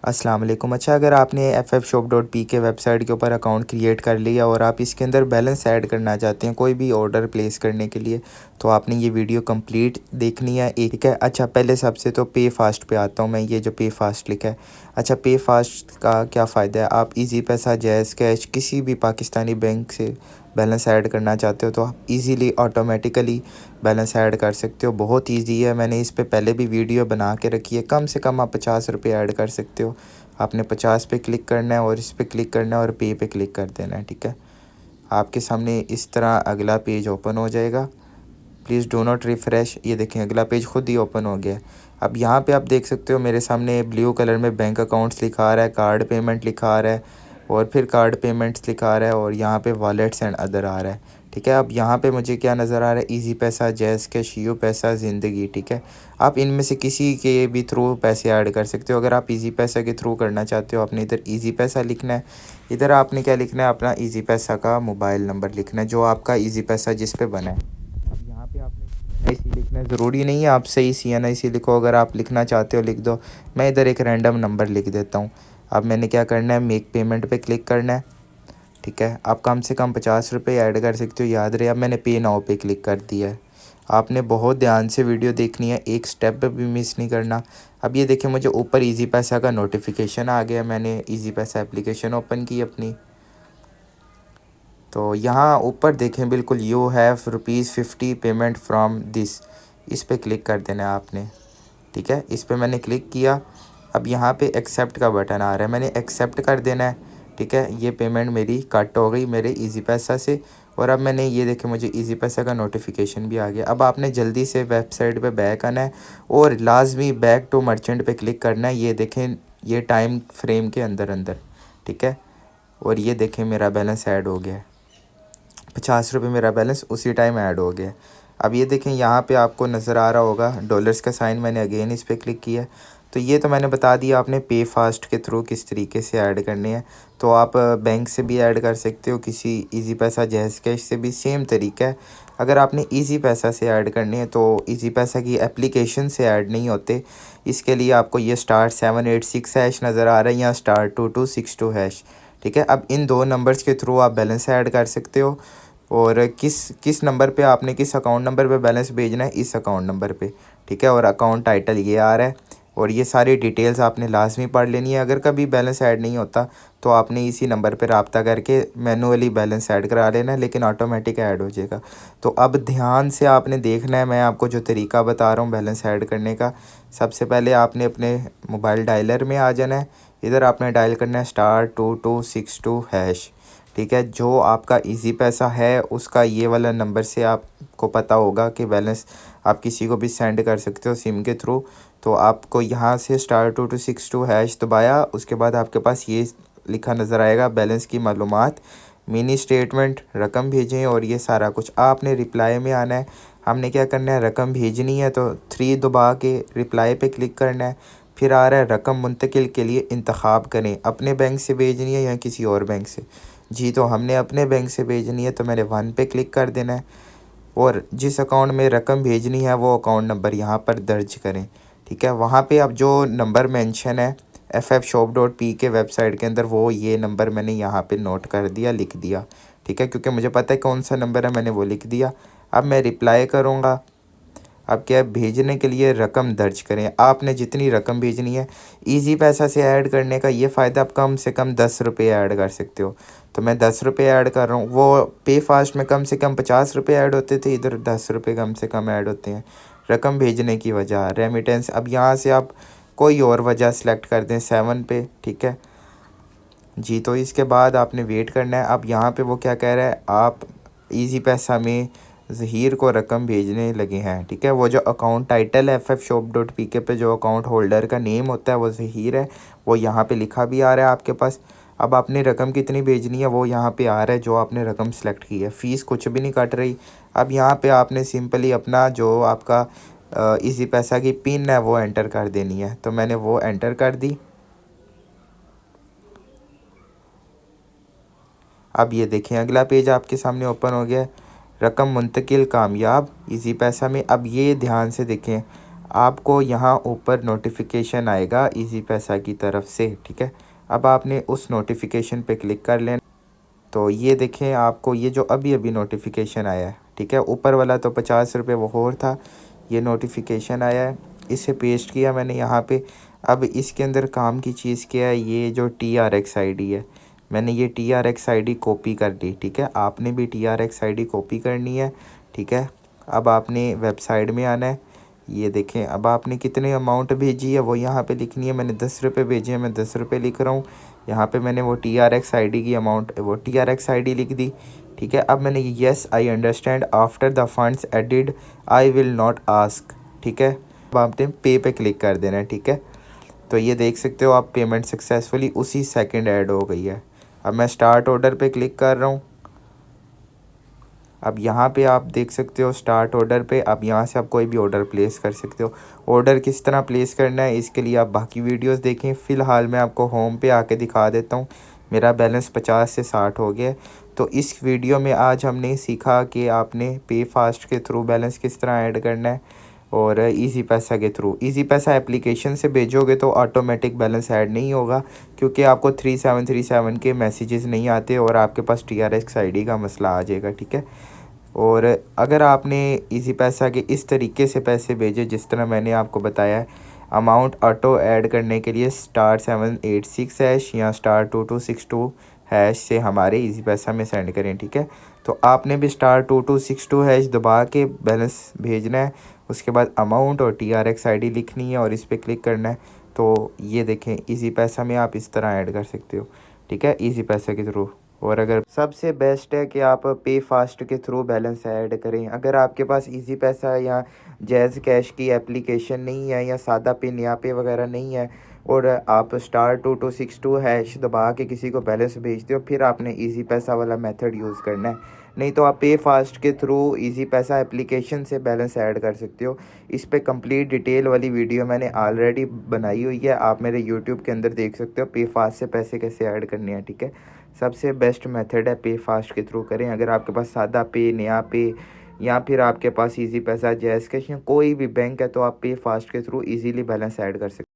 अस्सलाम वालेकुम। अच्छा, अगर आपने ffshop.p के वेबसाइट के ऊपर अकाउंट क्रिएट कर लिया और आप इसके अंदर बैलेंस ऐड करना चाहते हैं कोई भी ऑर्डर प्लेस करने के लिए, तो आपने ये वीडियो कंप्लीट देखनी है एक, ठीक है। अच्छा, पहले सबसे तो पे फास्ट पे आता हूँ मैं। ये जो पे फास्ट लिखा है, अच्छा, पे फास्ट का क्या फ़ायदा है। आप इजी पैसा, जैज़ कैश, किसी भी पाकिस्तानी बैंक से बैलेंस ऐड करना चाहते हो तो आप इजीली ऑटोमेटिकली बैलेंस ऐड कर सकते हो। बहुत इजी है, मैंने इस पे पहले भी वीडियो बना के रखी है। कम से कम आप 50 रुपये ऐड कर सकते हो। आपने 50 पे क्लिक करना है और इस पे क्लिक करना है और पे पे क्लिक कर देना है, ठीक है। आपके सामने इस तरह अगला पेज ओपन हो जाएगा। Please do not refresh. ये देखें, अगला पेज खुद ही ओपन हो गया है। अब यहाँ पे आप देख सकते हो मेरे सामने ब्लू कलर में बैंक अकाउंट्स लिखा आ रहा है, कार्ड पेमेंट लिखा आ रहा है और फिर कार्ड पेमेंट्स लिखा आ रहा है और यहाँ पे वॉलेट्स एंड अदर आ रहा है, ठीक है। अब यहाँ पे मुझे क्या नज़र आ रहा है, इजी पैसा, जैज़ कैश, यू पैसा, ज़िंदगी, ठीक है। आप इनमें से किसी के भी थ्रू पैसे ऐड कर सकते हो। अगर आप इजी पैसा के थ्रू करना चाहते हो, आपने इधर इजी पैसा लिखना है। इधर आपने क्या लिखना है, अपना इजी पैसा का मोबाइल नंबर लिखना है जो आपका इजी पैसा जिस पे बना है। अब यहाँ पे आपने CNIC लिखना है, ज़रूरी नहीं है आप सही CNIC लिखो। अगर आप लिखना चाहते हो लिख दो। मैं इधर एक रैंडम नंबर लिख देता हूँ। अब मैंने क्या करना है, मेक पेमेंट पे क्लिक करना है, ठीक है। आप कम से कम 50 रुपये ऐड कर सकते हो, याद रहे। अब मैंने पे नाउ पे क्लिक कर दिया है। आपने बहुत ध्यान से वीडियो देखनी है, एक स्टेप भी मिस नहीं करना। अब ये देखिए, मुझे ऊपर इजी पैसा का नोटिफिकेशन आ गया। मैंने इजी पैसा एप्लीकेशन ओपन की अपनी, तो यहाँ ऊपर देखें बिल्कुल, you have ₹50 payment from this, इस पे क्लिक कर देना है आपने, ठीक है। इस पे मैंने क्लिक किया। अब यहाँ पे एक्सेप्ट का बटन आ रहा है, मैंने एक्सेप्ट कर देना है, ठीक है। ये पेमेंट मेरी कट हो गई मेरे इजी पैसा से। और अब मैंने ये देखे, मुझे इजी पैसा का नोटिफिकेशन भी आ गया। अब आपने जल्दी से वेबसाइट पे बैक आना है और लाजमी बैक टू मर्चेंट पे क्लिक करना है। ये देखें, ये टाइम फ्रेम के अंदर अंदर, ठीक है। और ये देखें, मेरा बैलेंस ऐड हो गया है। 50 रुपये मेरा बैलेंस उसी टाइम ऐड हो गया। अब ये देखें, यहाँ पे आपको नज़र आ रहा होगा डॉलर्स का साइन, मैंने अगेन इस पर क्लिक किया। तो ये तो मैंने बता दिया आपने पे फास्ट के थ्रू किस तरीके से ऐड करने हैं। तो आप बैंक से भी ऐड कर सकते हो, किसी इजी पैसा, जैज़ कैश से भी सेम तरीका है। अगर आपने इजी पैसा से ऐड करने हैं तो इजी पैसा की एप्लीकेशन से ऐड नहीं होते। इसके लिए आपको ये *786# नज़र आ रहा है या *2262#, ठीक है। अब इन दो नंबर्स के थ्रू आप बैलेंस ऐड कर सकते हो। और किस किस नंबर पे आपने, किस अकाउंट नंबर पे बैलेंस भेजना है, इस अकाउंट नंबर पे, ठीक है। और अकाउंट टाइटल ये आ रहा है और ये सारी डिटेल्स आपने लाजमी पढ़ लेनी है। अगर कभी बैलेंस ऐड नहीं होता तो आपने इसी नंबर पे रब्ता करके मैनुअली बैलेंस ऐड करा लेना है, लेकिन ऑटोमेटिक ऐड हो जाएगा। तो अब ध्यान से आपने देखना है, मैं आपको जो तरीका बता रहा हूँ बैलेंस ऐड करने का। सबसे पहले आपने अपने मोबाइल डायलर में आ जाना है। इधर आपने डायल करना है *2262#, ठीक है। जो आपका इजी पैसा है उसका ये वाला नंबर से आपको पता होगा कि बैलेंस आप किसी को भी सेंड कर सकते हो सिम के थ्रू। तो आपको यहाँ से *2262# दबाया, उसके बाद आपके पास ये लिखा नज़र आएगा, बैलेंस की मालूमात, मिनी स्टेटमेंट, रकम भेजें और ये सारा कुछ। आपने रिप्लाई में आना है। हमने क्या करना है, रकम भेजनी है तो 3 दबा के रिप्लाई पे क्लिक करना है। फिर आ रहा है रकम मुंतकिल के लिए इंतखाब करें, अपने बैंक से भेजनी है या किसी और बैंक से। जी, तो हमने अपने बैंक से भेजनी है तो मैंने 1 पे क्लिक कर देना है। और जिस अकाउंट में रकम भेजनी है वो अकाउंट नंबर यहाँ पर दर्ज करें, ठीक है। वहाँ पे अब जो नंबर मेंशन है ffshop.p के वेबसाइट के अंदर, वो ये नंबर मैंने यहाँ पे नोट कर दिया, लिख दिया, ठीक है। क्योंकि मुझे पता है कौन सा नंबर है, मैंने वो लिख दिया। अब मैं रिप्लाई करूँगा। अब क्या है, भेजने के लिए रकम दर्ज करें। आपने जितनी रकम भेजनी है, इजी पैसा से ऐड करने का ये फ़ायदा, आप कम से कम 10 रुपये ऐड कर सकते हो। तो मैं 10 रुपये ऐड कर रहा हूँ। वो पे फास्ट में कम से कम 50 रुपये ऐड होते थे, इधर 10 रुपये कम से कम ऐड होते हैं रकम भेजने की वजह, रेमिटेंस। अब यहाँ से आप कोई और वजह सेलेक्ट कर दें 7 पे, ठीक है जी। तो इसके बाद आपने वेट करना है। अब यहाँ पे वो क्या कह रहा है, आप इजी पैसा में ज़हीर को रकम भेजने लगे हैं, ठीक है। वो जो अकाउंट टाइटल है ffshop.pk पे, जो अकाउंट होल्डर का नेम होता है वो ज़हीर है, वो यहाँ पे लिखा भी आ रहा है आपके पास। अब आपने रकम कितनी भेजनी है वो यहाँ पे आ रहा है, जो आपने रकम सेलेक्ट की है। फ़ीस कुछ भी नहीं कट रही। अब यहाँ पे आपने सिंपली अपना जो आपका इजी पैसा की पिन है वो एंटर कर देनी है। तो मैंने वो एंटर कर दी। अब ये देखें, अगला पेज आपके सामने ओपन हो गया है, रकम मुंतकिल कामयाब इजी पैसा में। अब ये ध्यान से देखें, आपको यहाँ ऊपर नोटिफिकेशन आएगा इजी पैसा की तरफ से, ठीक है। अब आपने उस नोटिफिकेशन पे क्लिक कर लेना। तो ये देखें आपको ये जो अभी अभी नोटिफिकेशन आया है, ठीक है, ऊपर वाला तो 50 रुपये वो और था, ये नोटिफिकेशन आया है, इसे पेस्ट किया मैंने यहाँ पे। अब इसके अंदर काम की चीज़ क्या है, ये जो TRX ID है, मैंने ये TRX ID कॉपी कर ली, ठीक है। आपने भी TRX ID कॉपी करनी है, ठीक है। अब आपने वेबसाइट में आना है, ये देखें अब आपने कितने अमाउंट भेजी है वो यहाँ पे लिखनी है। मैंने 10 रुपये भेजे हैं, मैं 10 रुपये लिख रहा हूँ। यहाँ पे मैंने वो TRX ID की अमाउंट, वो TRX ID लिख दी, ठीक है। अब मैंने yes I understand after the funds added I will not ask, ठीक है। अब आपने पे क्लिक कर देना है, ठीक है। तो ये देख सकते हो आप पेमेंट सक्सेसफुली उसी सेकंड ऐड हो गई है। अब मैं स्टार्ट ऑर्डर पे क्लिक कर रहा हूँ। अब यहाँ पे आप देख सकते हो स्टार्ट ऑर्डर पे, अब यहाँ से आप कोई भी ऑर्डर प्लेस कर सकते हो। ऑर्डर किस तरह प्लेस करना है इसके लिए आप बाकी वीडियोस देखें। फ़िलहाल मैं आपको होम पे आके दिखा देता हूँ। मेरा बैलेंस 50 से 60 हो गया है। तो इस वीडियो में आज हमने सीखा कि आपने पे फास्ट के थ्रू बैलेंस किस तरह ऐड करना है और इजी पैसा के थ्रू। इजी पैसा एप्लीकेशन से भेजोगे तो ऑटोमेटिक बैलेंस ऐड नहीं होगा, क्योंकि आपको 3737 के मैसेजेस नहीं आते और आपके पास TRX ID का मसला आ जाएगा, ठीक है। और अगर आपने इजी पैसा के इस तरीके से पैसे भेजे जिस तरह मैंने आपको बताया है, अमाउंट ऑटो ऐड करने के लिए *786# या *2262# से हमारे इजी पैसा में सेंड करें, ठीक है। तो आपने भी *2262# दबा के बैलेंस भेजना है। उसके बाद अमाउंट और TRX ID लिखनी है और इस पर क्लिक करना है। तो ये देखें इजी पैसा में आप इस तरह ऐड कर सकते हो, ठीक है, इजी पैसा के थ्रू। और अगर सबसे बेस्ट है कि आप पे फास्ट के थ्रू बैलेंस ऐड करें। अगर आपके पास इजी पैसा या जैज़ कैश की एप्लीकेशन नहीं है या सादा पे नया पे वगैरह नहीं है और आप *2262# दबा के किसी को बैलेंस भेजते हो, फिर आपने इजी पैसा वाला मेथड यूज़ करना है। नहीं तो आप पे फास्ट के थ्रू इजी पैसा एप्लीकेशन से बैलेंस ऐड कर सकते हो। इस पे कंप्लीट डिटेल वाली वीडियो मैंने ऑलरेडी बनाई हुई है, आप मेरे यूट्यूब के अंदर देख सकते हो पे फास्ट से पैसे कैसे ऐड करने हैं, ठीक है। सबसे बेस्ट मेथड है पे फास्ट के थ्रू करें। अगर आपके पास सादा पे, नया पे या फिर आपके पास इजी पैसा, जैज़ कैश या कोई भी बैंक है तो आप पे फास्ट के थ्रू इजीली बैलेंस ऐड कर सकते हैं।